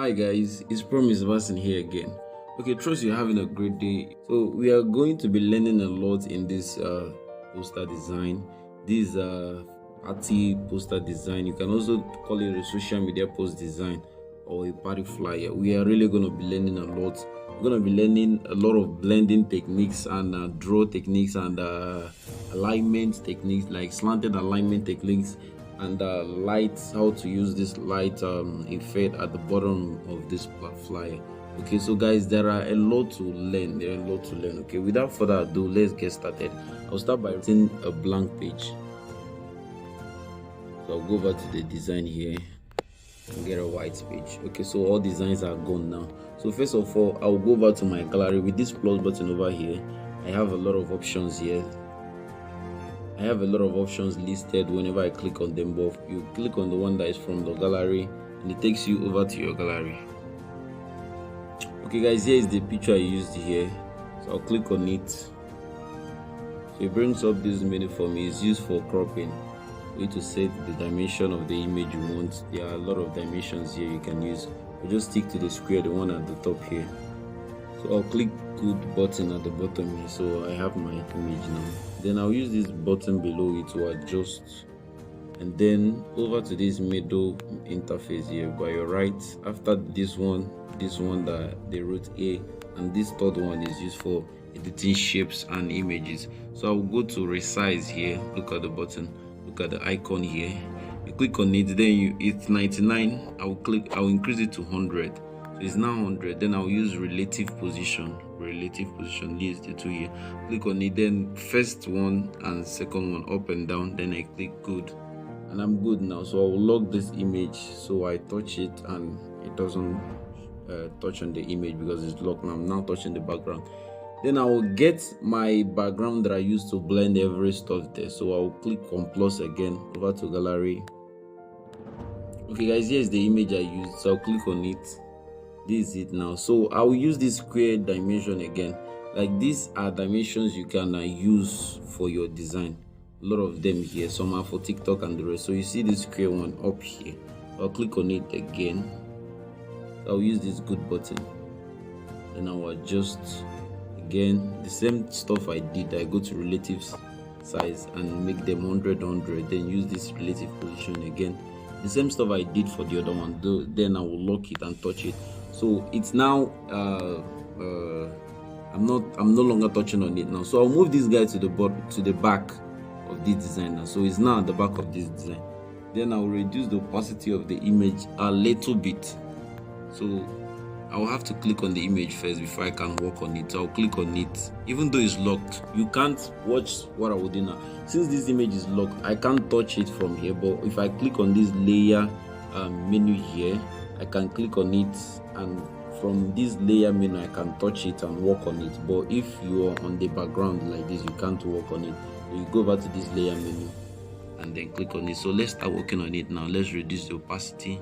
Hi guys, it's Promise Vasin here again. Okay, trust you're having a great day. So we are going to be learning a lot in this poster design. This party poster design. You can also call it a social media post design or a party flyer. We are really going to be learning a lot. We're going to be learning a lot of blending techniques and draw techniques and alignment techniques, like slanted alignment techniques, and lights, how to use this light effect at the bottom of this flyer. Okay, so guys, there are a lot to learn. Okay, without further ado, let's get started. I'll start by writing a blank page. So I'll go over to the design here and get a white page. Okay, so all designs are gone now. So first of all, I'll go over to my gallery. With this plus button over here, I have a lot of options here. I have a lot of options listed whenever I click on them, but you click on the one that is from the gallery and it takes you over to your gallery. Okay guys, here is the picture I used here. So I'll click on it. So it brings up this menu for me. It's used for cropping. For you to set the dimension of the image you want. There are a lot of dimensions here you can use. You just stick to the square, the one at the top here. So I'll click good button at the bottom here, so I have my image now. Then I'll use this button below it to adjust, and then over to this middle interface here by your right. After this one that they wrote A, and this third one is used for editing shapes and images. So I'll go to resize here. Look at the button, look at the icon here. You click on it, then it's 99. I'll increase it to 100. So it's now 100. Then I'll use relative position. These the two here. Click on it, then first one and second one up and down. Then I click good, and I'm good now. So I'll lock this image. So I touch it and it doesn't touch on the image because it's locked. Now I'm now touching the background. Then I will get my background that I used to blend every stuff there. So I'll click on plus again, over to gallery. Okay guys, here's the image I used. So I'll click on it. This is it now. So I will use this square dimension again. Like, these are dimensions you can use for your design. A lot of them here. Some are for TikTok and the rest. So you see this square one up here. I'll click on it again. I'll use this good button. Then I'll adjust again. The same stuff I did. I go to relative size and make them 100. Then use this relative position again. The same stuff I did for the other one. Then I will lock it and touch it. So it's now I'm no longer touching on it now. So I'll move this guy to the back of this design now. So it's now at the back of this design. Then I'll reduce the opacity of the image a little bit. So I'll have to click on the image first before I can work on it. So I'll click on it. Even though it's locked, you can't watch what I would do now. Since this image is locked, I can't touch it from here. But if I click on this layer menu here, I can click on it, and from this layer menu I can touch it and work on it. But if you are on the background like this, you can't work on it. So you go over to this layer menu and then click on it. So let's start working on it now. Let's reduce the opacity.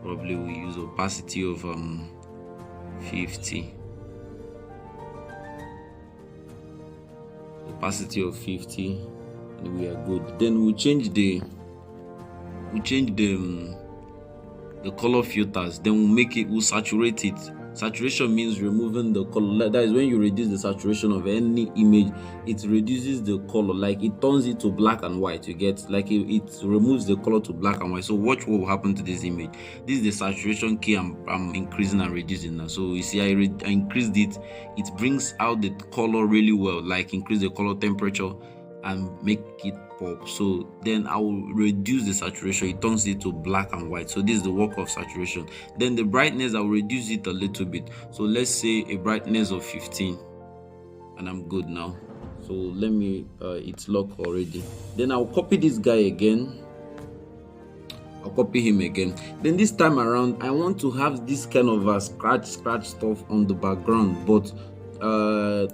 Probably we use opacity of 50. Opacity of 50, and we are good. Then we'll change the color filters. Then we'll saturate it. Saturation means removing the color. That is when you reduce the saturation of any image, it reduces the color, like it turns it to black and white. You get, like it removes the color to black and white. So watch what will happen to this image. This is the saturation key I'm increasing and reducing now. So you see I increased it. It brings out the color really well, like increase the color temperature and make it pop. So then I will reduce the saturation. It turns it to black and white. So this is the work of saturation. Then the brightness, I'll reduce it a little bit. So let's say a brightness of 15, and I'm good now. So let me it's locked already. Then I'll copy this guy again. I'll copy him again. Then this time around, I want to have this kind of scratch stuff on the background, but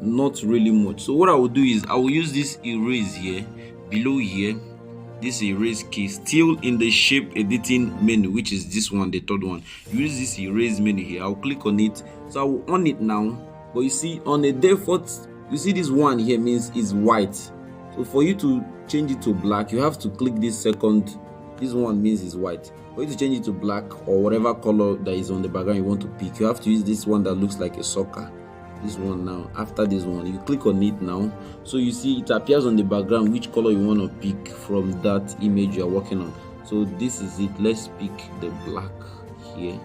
not really much. So what I will do is I will use this erase here below here, this erase key, still in the shape editing menu, which is this one, the third one. Use this erase menu here. I'll click on it. So I will on it now, but you see on the default, you see this one here means it's white. So for you to change it to black, you have to click this second This one means it's white. For you to change it to black or whatever color that is on the background you want to pick, you have to use this one that looks like a soccer. This one now. After this one, you click on it now, so you see it appears on the background which color you want to pick from that image you are working on. So this is it. Let's pick the black here.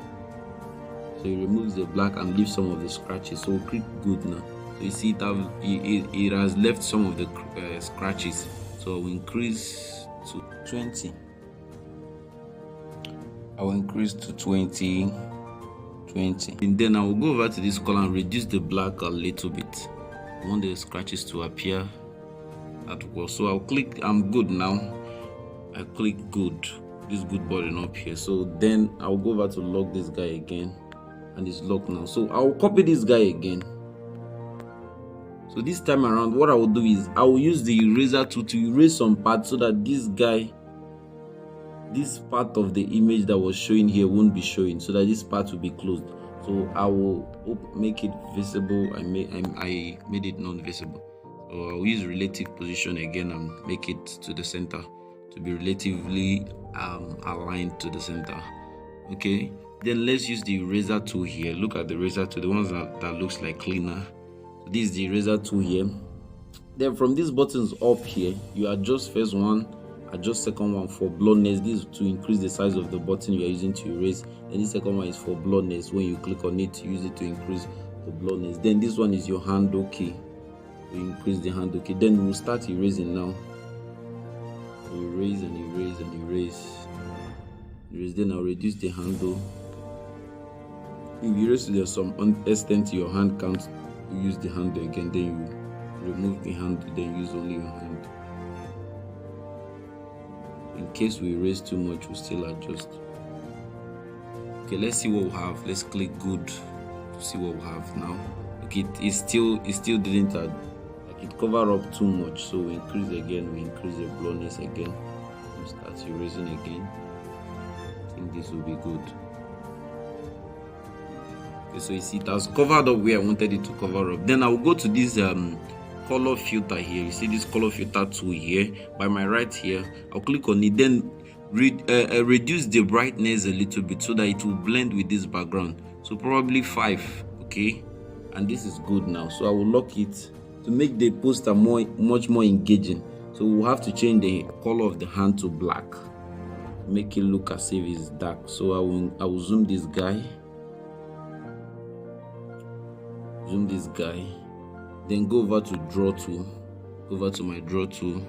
So it removes the black and leaves some of the scratches. So click good now. So you see it has left some of the scratches. So we'll increase to 20. I will increase to 20. And then I will go over to this color and reduce the black a little bit. I want the scratches to appear at well. So I'll click I'm good now. I click good, this good button up here. So then I'll go over to lock this guy again, and it's locked now. So I'll copy this guy again. So this time around, what I will do is I will use the eraser tool to erase some parts so that this part of the image that was showing here won't be showing, so that this part will be closed. So I will make it visible. I made it non-visible. So I'll use relative position again and make it to the center to be relatively aligned to the center. Okay, then let's use the eraser tool here. Look at the eraser tool, the ones that looks like cleaner. So this is the eraser tool here. Then from these buttons up here, you adjust first one, adjust second one for blurriness. This is to increase the size of the button you are using to erase. And the second one is for blurriness. When you click on it, use it to increase the blurriness. Then this one is your handle key. You increase the handle key. Then we'll start erasing now. Erase and erase and erase. Erase. Then I'll reduce the handle. If you erase to some extent your hand can't, you use the handle again. Then you remove the handle. Then use only your hand. In case we erase too much, we'll still adjust. Okay, let's see what we have. Let's click good to see what we have now. Okay, it still didn't add, like it covered up too much. So we increase again, we increase the blurriness again. We start erasing again. I think this will be good. Okay, so you see it has covered up where I wanted it to cover up. Then I will go to this color filter here. You see this color filter tool here by my right here. I'll click on it, then reduce the brightness a little bit so that it will blend with this background. So probably 5. Okay, and this is good now. So I will lock it to make the poster much more engaging. So we'll have to change the color of the hand to black, make it look as if it's dark. So I will zoom this guy, then go over to draw tool, go over to my draw tool,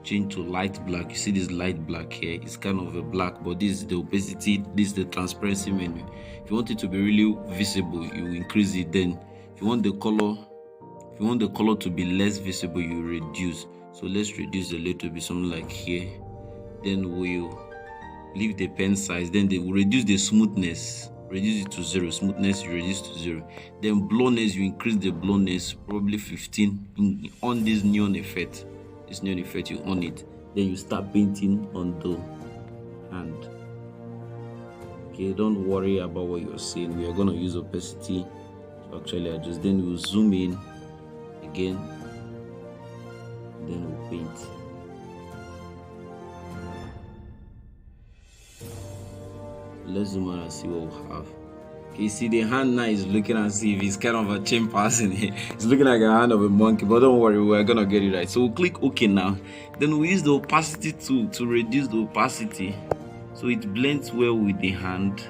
change to light black. You see this light black here, it's kind of a black, but this is the opacity, this is the transparency menu. If you want it to be really visible, you increase it. Then if you want the color to be less visible, you reduce. So let's reduce a little bit, something like here. Then we'll leave the pen size. Then they will reduce the smoothness, reduce it to 0. Smoothness you reduce to 0. Then blurriness, you increase the blurriness probably 15 on this neon effect. This neon effect, you on it. Then you start painting on the hand. Okay, don't worry about what you're seeing. We are going to use opacity to actually adjust. Then we'll zoom in again. Then we'll paint. Let's zoom out and see what we have. Okay, you see the hand now is looking as if it's kind of a chimpanzee. It's looking like a hand of a monkey, but don't worry, we're gonna get it right. So we'll click OK now. Then we use the opacity tool to reduce the opacity so it blends well with the hand.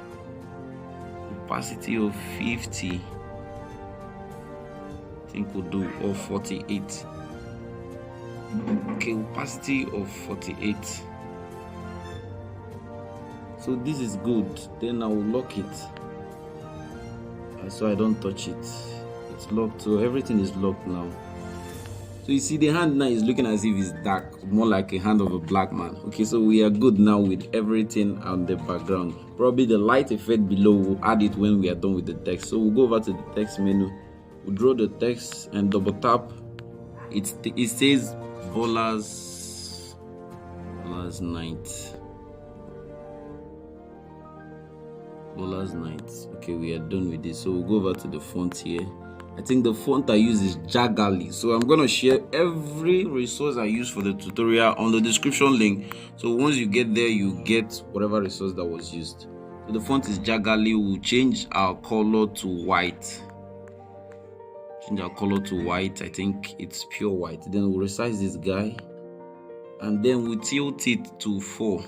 Opacity of 50. I think we'll do it, or 48. Okay, opacity of 48. So this is good. Then I will lock it so I don't touch it. It's locked, so everything is locked now. So you see the hand now is looking as if it's dark, more like a hand of a black man. Okay, so we are good now with everything on the background. Probably the light effect below, we'll add it when we are done with the text. So we'll go over to the text menu, we'll draw the text and double tap. It says Ballersnight. Okay, we are done with this. So we'll go over to the font here I think the font I use is Jaggerly. So I'm going to share every resource I use for the tutorial on the description link. So once you get there, you get whatever resource that was used. So the font is Jaggerly. We'll change our color to white. Change our color to white. I think it's pure white. Then we'll resize this guy. And then we tilt it to 4.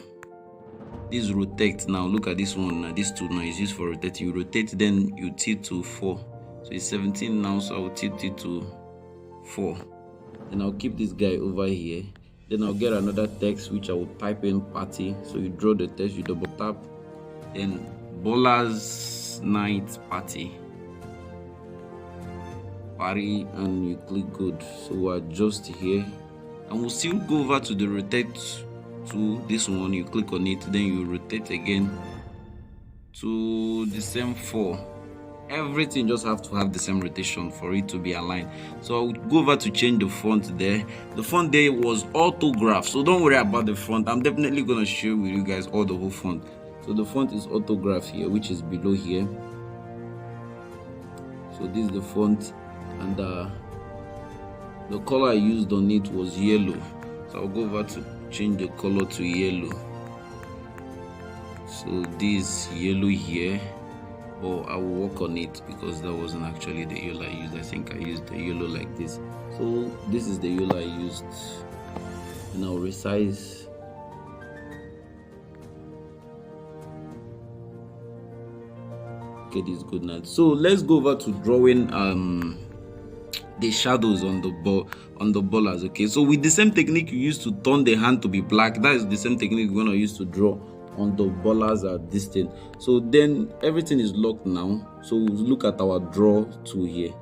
This rotate now. Look at this one. Now this 2 now is used for rotating. You rotate, then you tilt to 4. So it's 17 now, so I'll tilt it to 4. Then I'll keep this guy over here. Then I'll get another text which I will type in party. So you draw the text, you double tap. Then Ballersnight Party, and you click good. So we'll adjust here. And we'll still go over to the rotate to this one. You click on it, then you rotate again to the same 4. Everything just have to have the same rotation for it to be aligned. So I would go over to change the font there. The font there was autograph, so don't worry about the font. I'm definitely gonna share with you guys all the whole font. So the font is autograph here, which is below here. So this is the font, and the color I used on it was yellow. So I'll go over to change the color to yellow. So this yellow here, but I will work on it because that wasn't actually the yellow I used. I think I used the yellow like this. So this is the yellow I used, and I'll resize. Okay, this is good now. So let's go over to drawing the shadows on the ballers. Okay, so with the same technique you used to turn the hand to be black, that is the same technique we're gonna use to draw on the ballers at this thing. So then everything is locked now. So we'll look at our draw tool here.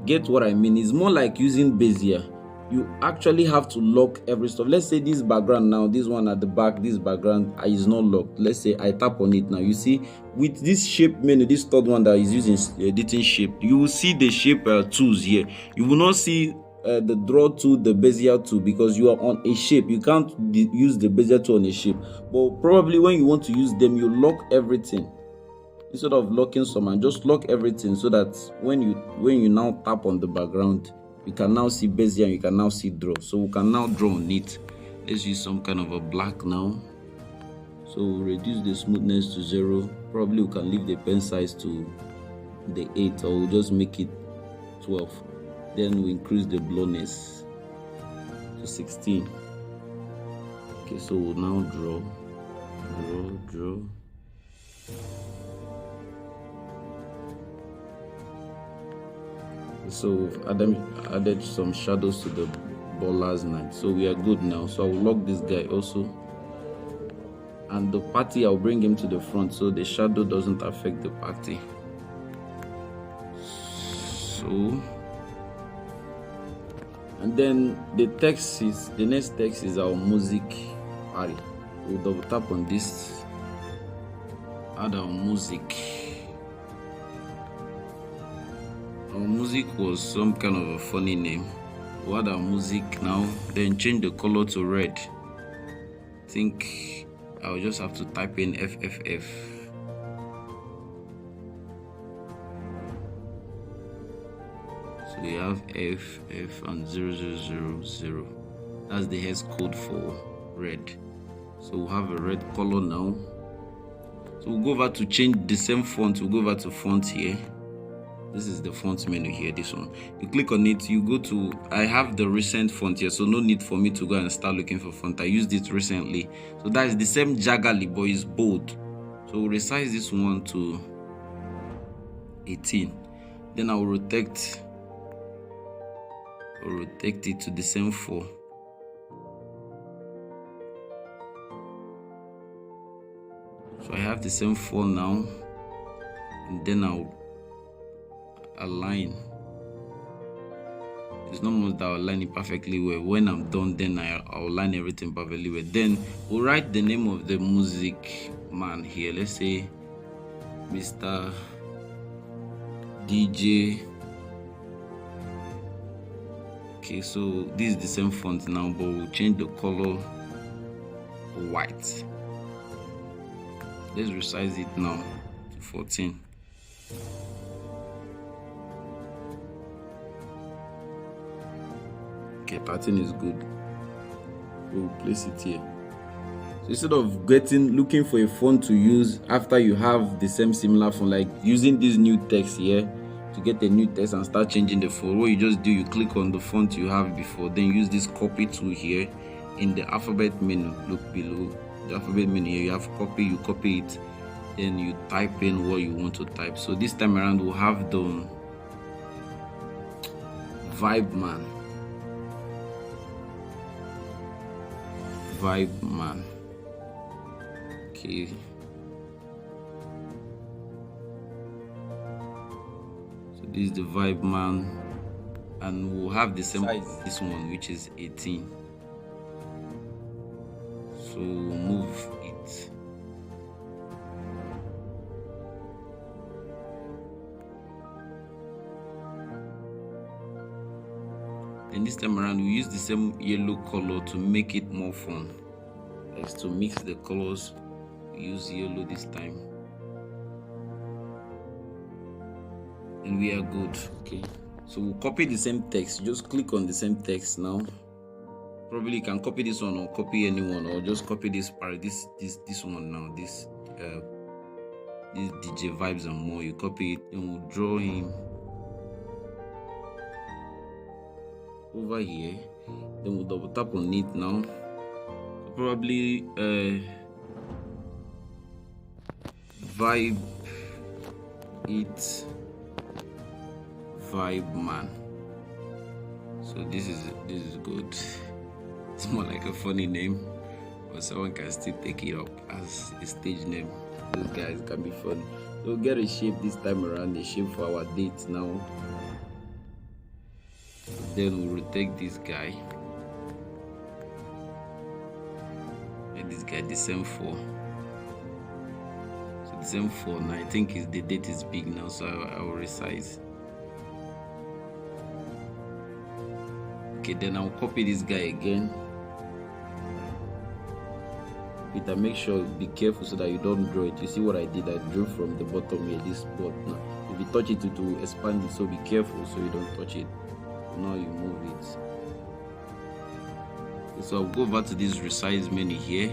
Get what I mean? It's more like using Bezier. You actually have to lock every stuff. Let's say this background now, this one at the back, this background is not locked. Let's say I tap on it now. You see with this shape menu, this third one that is using editing shape, you will see the shape tools here. You will not see the draw tool, the Bezier tool, because you are on a shape. You can't use the Bezier tool on a shape. But probably when you want to use them, you lock everything. Instead of locking some, and just lock everything, so that when you now tap on the background, you can now see Bezier and you can now see draw. So we can now draw on it. Let's use some kind of a black now. So we'll reduce the smoothness to 0. Probably we can leave the pen size to the 8, or we'll just make it 12. Then we increase the blurriness to 16. Okay, so we'll now draw. So we've added some shadows to the Ballersnight. So we are good now. So I will lock this guy also. And the party, I'll bring him to the front so the shadow doesn't affect the party. So, and then the next text is our music party. We'll double tap on this, add our music. Our music was some kind of a funny name. We'll add our music now, then change the color to red. I think I'll just have to type in FFF. So we have FF and 0000. That's the hex code for red. So we'll have a red color now. So we'll go over to change the same font. We'll go over to font here. This is the font menu here, this one. You click on it, you go to, I have the recent font here, so no need for me to go and start looking for font. I used it recently. So that is the same Jaggerly, but it's bold. So we'll resize this one to 18. Then I'll rotate it to the same 4. So I have the same 4 now. And then I'll align. It's not much that I'll align it perfectly well. When I'm done, then I'll align everything perfectly well. Then we'll write the name of the music man here. Let's say Mr. DJ. Okay, so this is the same font now, but we'll change the color to white. Let's resize it now to 14. Okay, 13 is good. We'll place it here. So instead of looking for a font to use after you have the similar font, like using this new text here to get a new text and start changing the font, what you just do, you click on the font you have before, then use this copy tool here in the alphabet menu. Look below the alphabet menu here, you have copy, you copy it, then you type in what you want to type. So this time around we'll have the Vibe Man. Okay. So this is the Vibe Man, and we'll have the same size, this one, which is 18. So we'll move it. And this time around we use the same yellow color to make it more fun. Like to mix the colors, use yellow this time, and we are good. Okay, so we'll copy the same text. Just click on the same text now. Probably you can copy this one or copy anyone, or just copy this part, this one now, this DJ Vibes and More. You copy it and we'll draw him over here. Then we'll double tap on it now. So probably Vibe Man. So this is good. It's more like a funny name, but someone can still take it up as a stage name. Those guys can be fun. So we'll get a shape this time around, a shape for our date now. Then we'll rotate this guy. And this guy the same 4. So the same 4 now. I think the date is big now, so I will resize. Okay, then I'll copy this guy again. Peter, make sure, be careful so that you don't draw it. You see what I did? I drew from the bottom here, this spot. Now, if you touch it, it will expand it, so be careful so you don't touch it. Now you move it. Okay, so I'll go over to this resize menu here.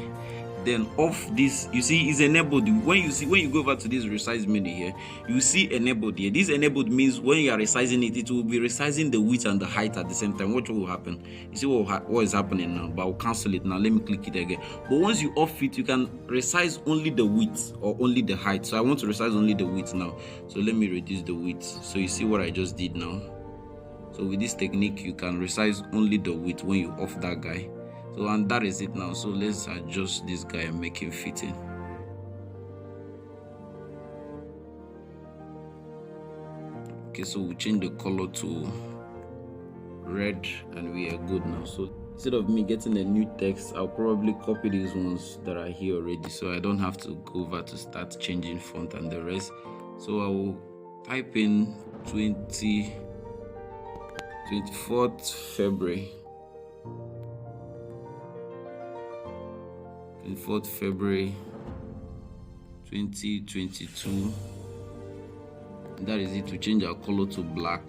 Then off this, you see, is enabled. When you go over to this resize menu here, you see enabled here. This enabled means when you are resizing it, it will be resizing the width and the height at the same time. What will happen? You see what is happening now, but I'll cancel it now. Let me click it again. But once you off it, you can resize only the width or only the height. So I want to resize only the width now. So let me reduce the width. So you see what I just did now. So with this technique, you can resize only the width when you off that guy. So, and that is it now. So let's adjust this guy and make him fit in. Okay, so we'll change the color to red and we are good now. So instead of me getting a new text, I'll probably copy these ones that are here already, so I don't have to go over to start changing font and the rest. So I will type in 24th February 2022. That is it, to change our color to black,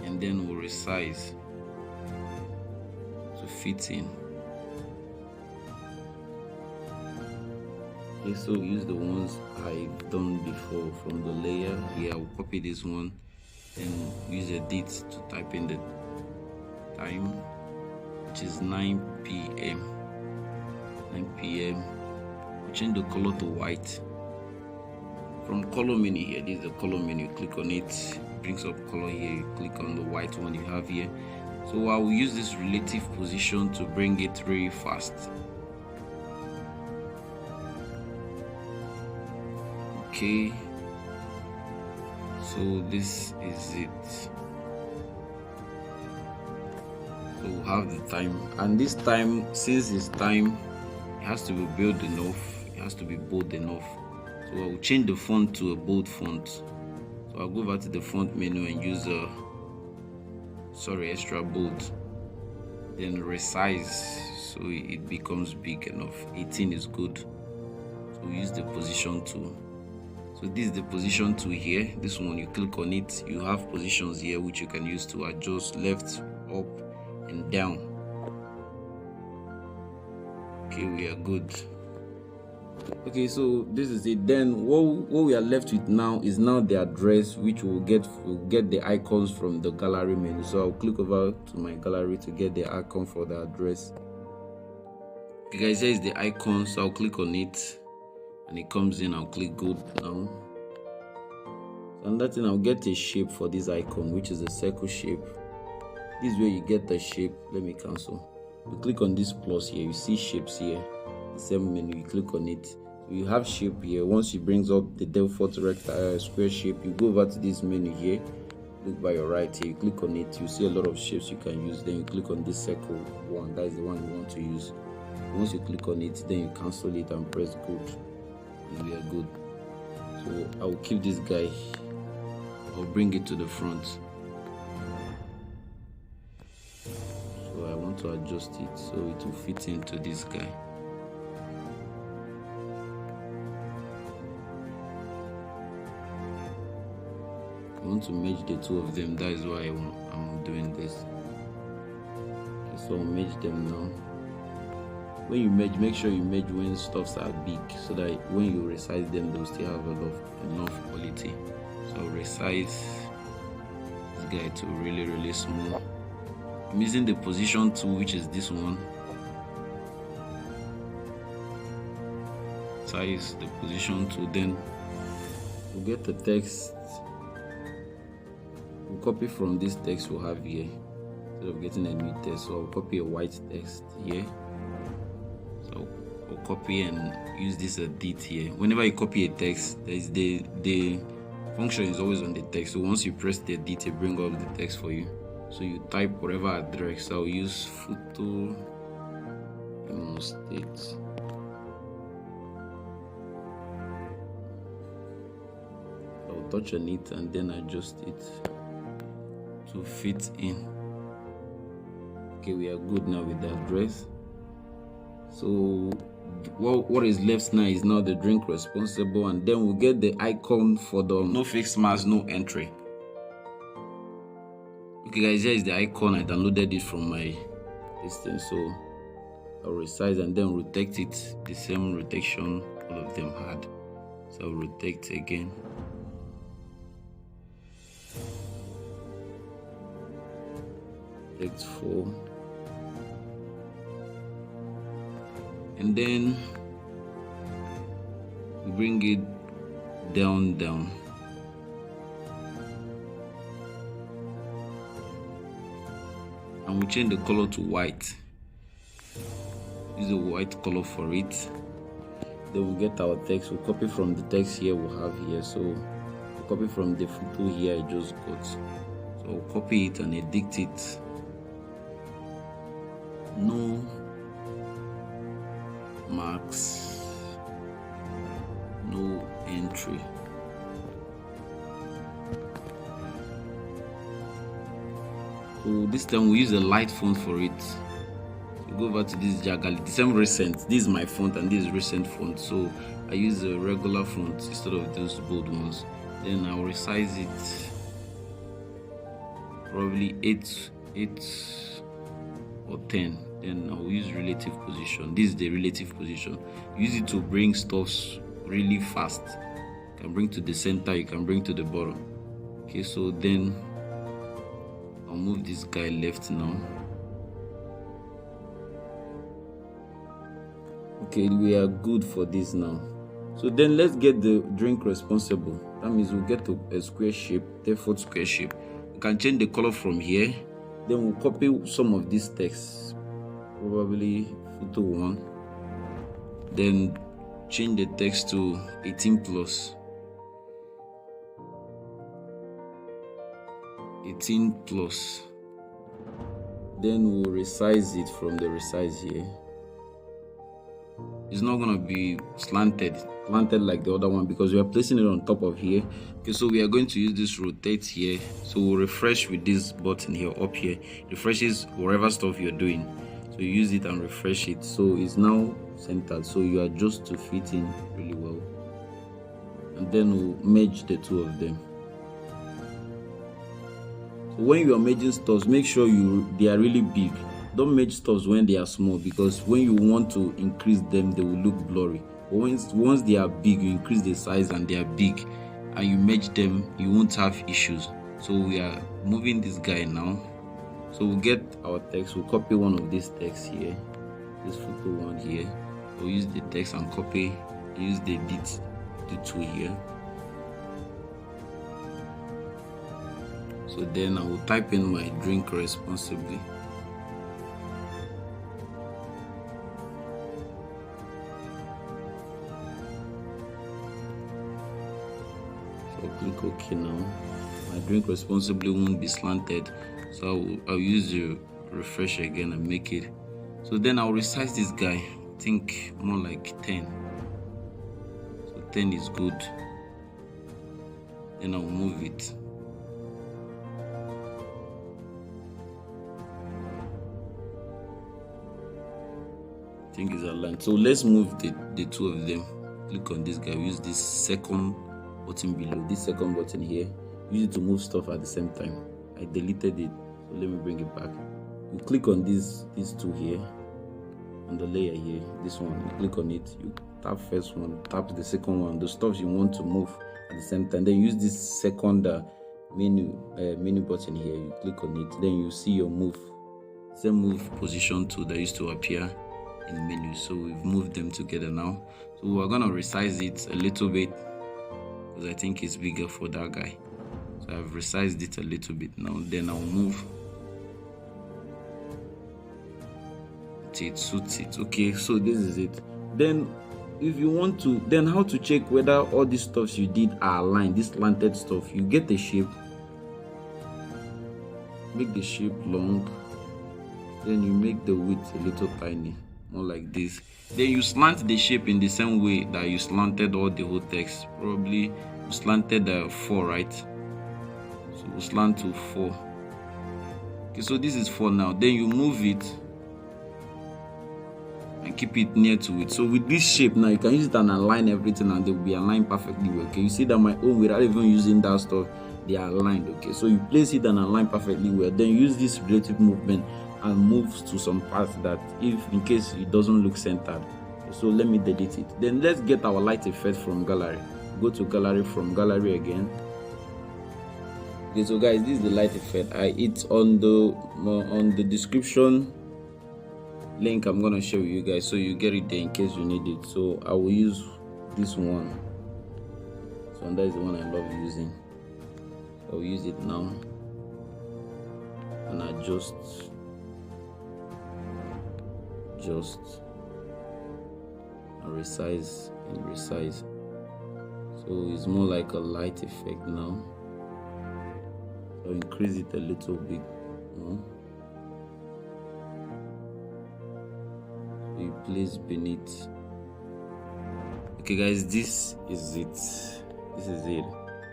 and then we'll resize to fit in. Okay, so use the ones I've done before from the layer here. I'll copy this one and use a date to type in the time, which is 9 p.m. 9 p.m. We change the color to white. From color menu here, this is the color menu. Click on it, brings up color here. You click on the white one you have here. So I will use this relative position to bring it really fast. Okay, so this is it. So we'll have the time, and this time, since it's time, it has to be bold enough, it has to be bold enough. So I will change the font to a bold font. So I'll go over to the font menu and use extra bold, then resize so it becomes big enough. 18 is good. So we use the position tool. So this is the position tool here. This one, you click on it, you have positions here which you can use to adjust left, up and down. Okay, we are good. Okay, so this is it. Then what we are left with now is the address, which we'll get the icons from the gallery menu. So I'll click over to my gallery to get the icon for the address. Okay guys, here is the icon, so I'll click on it and it comes in. I'll click good now. And that thing, I'll get a shape for this icon, which is a circle shape. This is where you get the shape. Let me cancel. You click on this plus here, you see shapes here. The same menu, you click on it. So you have shape here. Once it brings up the default square shape, you go over to this menu here. Look by your right here, you click on it. You see a lot of shapes you can use. Then you click on this circle one. That is the one you want to use. Once you click on it, then you cancel it and press good. And we are good. So I will keep this guy. I'll bring it to the front. So I want to adjust it so it will fit into this guy. I want to merge the two of them. That is why I'm doing this. Okay, so I'll merge them now. When you merge, make sure you merge when stuffs are big, so that when you resize them, they'll still have enough quality. So I'll resize this guy to really small. I'm using the position tool, which is this one. Size the position tool, then we'll get the text. We'll copy from this text we'll have here instead of getting a new text. So I'll copy a white text here. So I'll copy and use this edit here. Whenever you copy a text, there is the function is always on the text. So once you press the edit, it brings up the text for you. So you type whatever address. I'll use photo state. I'll touch on it and then adjust it to fit in. Okay, we are good now with the address. So what is left now is now the drink responsible, and then we'll get the icon for the no fixed mask, no entry. Okay guys, here is the icon. I downloaded it from my distance, so I'll resize and then rotate it the same rotation all of them had. So I'll rotate again. Rotate 4. And then we bring it down. And we change the color to white. Use a white color for it. Then we'll get our text. We'll copy from the text here we'll have here. So we'll copy from the photo here I just got. So we'll copy it and edit it. No marks, no entry. So this time we use a light font for it. So go over to this Jagali, the same recent. This is my font and this is recent font. So I use a regular font instead of those bold ones. Then I'll resize it probably 8 or 10. Then I'll use relative position. This is the relative position. Use it to bring stuffs really fast. You can bring to the center, you can bring to the bottom. Okay, so then I'll move this guy left now. Okay, we are good for this now. So then let's get the drink responsible. That means we'll get to a square shape, default square shape. We can change the color from here. Then we'll copy some of this text, probably photo 1. Then change the text to 18 plus. 18 plus. Then we'll resize it from the resize here. It's not gonna be slanted like the other one because we are placing it on top of here. Okay, so we are going to use this rotate here. So we'll refresh with this button here up here. Refreshes whatever stuff you're doing. So you use it and refresh it. So it's now centered. So you adjust to fit in really well. and then we'll merge the two of them. So when you are merging stuffs, make sure they are really big. Don't merge stuffs when they are small, because when you want to increase them, they will look blurry. But once they are big, you increase the size and they are big, and you merge them, you won't have issues. So we are moving this guy now. So we'll get our text, we'll copy one of these texts here, this photo one here. We'll use the text and copy, use the two here. So then I will type in my drink responsibly. So click OK now. My drink responsibly won't be slanted, so I'll use the refresh again and make it. So then I'll resize this guy, I think more like 10. So 10 is good. Then I'll move it. I think it's aligned. So let's move the two of them. Click on this guy, use this second button below, this second button here. Use it to move stuff at the same time. I deleted it, so let me bring it back. You click on these two here, on the layer here, this one, you click on it, you tap first one, tap the second one, the stuff you want to move at the same time. Then use this second menu button here, you click on it, then you see your move, same move position tool that used to appear in the menu. So we've moved them together now. So we're gonna resize it a little bit, because I think it's bigger for that guy. So I've resized it a little bit now. Then I'll move it suits it. Okay, so this is it. Then if you want to, then how to check whether all these stuffs you did are aligned, this slanted stuff, you get the shape, make the shape long, then you make the width a little tiny, more like this. Then you slant the shape in the same way that you slanted all the whole text. Probably you slanted 4, right? So we'll slant to 4. Okay, so this is 4 now. Then you move it and keep it near to it. So with this shape now, you can use it and align everything, and they will be aligned perfectly well. Okay, you see that my own, without even using that stuff, they are aligned. Okay, so you place it and align perfectly well. Then use this relative movement and move to some parts that, if in case it doesn't look centered. So let me delete it. Then let's get our light effect from gallery. Go to gallery, from gallery again. Okay, so guys, this is the light effect. It's on the description link. I'm gonna share with you guys, so you get it there in case you need it. So I will use this one. So that is the one I love using. So I'll use it now and adjust and resize and resize. So it's more like a light effect now. So increase it a little bit more. So you place beneath. Okay guys, this is it. This is it.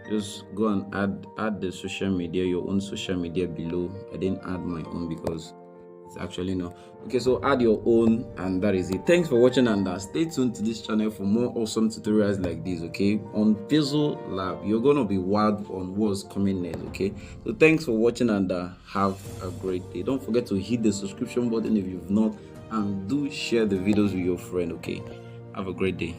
Just go and add the social media, your own social media below. I didn't add my own because it's actually no. Okay, so add your own, and that is it. Thanks for watching, and stay tuned to this channel for more awesome tutorials like this. Okay, on pixellab, you're gonna be wild on what's coming next. Okay, so thanks for watching, and have a great day. Don't forget to hit the subscription button if you've not, and do share the videos with your friend. Okay, have a great day.